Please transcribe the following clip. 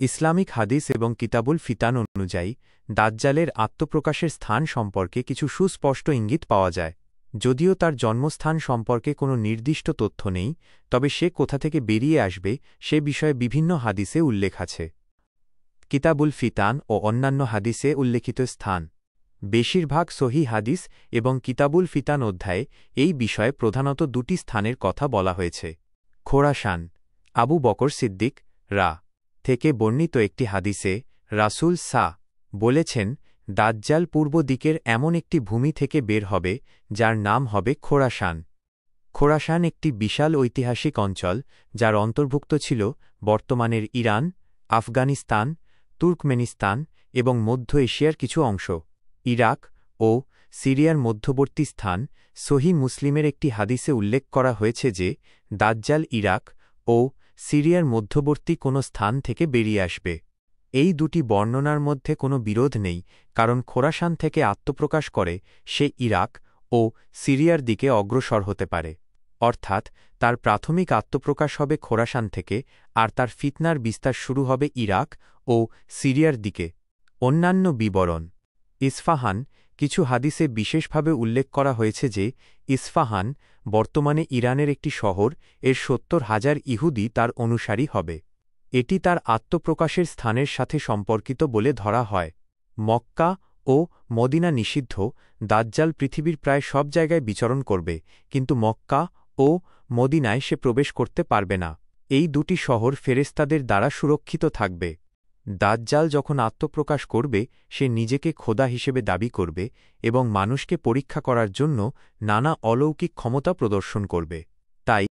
Islamic হাদিস এবং কিতাবুল ফিতান অনুযায়ী দাজ্জালের আত্মপ্রকাশের স্থান সম্পর্কে কিছু সুস্পষ্ট ইঙ্গিত পাওয়া যায়। যদিও তার জন্মস্থান সম্পর্কে কোনো নির্দিষ্ট তথ্য নেই, তবে সে কোথা থেকে বেরিয়ে আসবে সে বিষয়ে বিভিন্ন হাদিসে উল্লেখ আছে। কিতাবুল ফিতান ও অন্যান্য হাদিসে উল্লেখিত স্থান। বেশিরভাগ সহিহ হাদিস এবং কিতাবুল ফিতান অধ্যায়ে এই বিষয়ে প্রধানত দুটি স্থানের কথা বলা হয়েছে। খোরাসান। আবু বকর সিদ্দিক থেকে বর্ণিত একটি হাদিসে রাসূল বলেছেন, দাজ্জাল পূর্ব দিকের এমন একটি ভূমি থেকে বের হবে যার নাম হবে খোরাসান। খোরাসান একটি বিশাল ঐতিহাসিক অঞ্চল যার অন্তর্ভুক্ত ছিল বর্তমানের ইরান, আফগানিস্তান, তুর্কমেনিস্তান এবং মধ্য এশিয়ার কিছু অংশ। ইরাক ও সিরিয়ার মধ্যবর্তী স্থান। সহিহ মুসলিমের একটি হাদিসে উল্লেখ করা হয়েছে যে দাজ্জাল ইরাক ও সিরিয়ার মধ্যবর্তী কোনো স্থান থেকে বেরিয়ে আসবে। এই দুটি বর্ণনার মধ্যে কোনো বিরোধ নেই, কারণ খোরাসান থেকে আত্মপ্রকাশ করে সে ইরাক ও সিরিয়ার দিকে অগ্রসর হতে পারে। অর্থাৎ তার প্রাথমিক আত্মপ্রকাশ হবে খোরাসান থেকে, আর তার ফিতনার বিস্তার শুরু হবে ইরাক ও সিরিয়ার দিকে। অন্যান্য বিবরণ। ইস্ফাহান। কিছু হাদিসে বিশেষভাবে উল্লেখ করা হয়েছে যে ইস্ফাহান বর্তমানে ইরানের একটি শহর, এর ৭০,০০০ ইহুদি তার অনুসারী হবে। এটি তার আত্মপ্রকাশের স্থানের সাথে সম্পর্কিত বলে ধরা হয়। মক্কা ও মদিনা নিষিদ্ধ। দাজ্জাল পৃথিবীর প্রায় সব জায়গায় বিচরণ করবে, কিন্তু মক্কা ও মদিনায় সে প্রবেশ করতে পারবে না। এই দুটি শহর ফেরেশতাদের দ্বারা সুরক্ষিত থাকবে। দাজ্জাল যখন আত্মপ্রকাশ করবে সে নিজেকে খোদা হিসেবে দাবি করবে এবং মানুষকে পরীক্ষা করার জন্য নানা অলৌকিক ক্ষমতা প্রদর্শন করবে।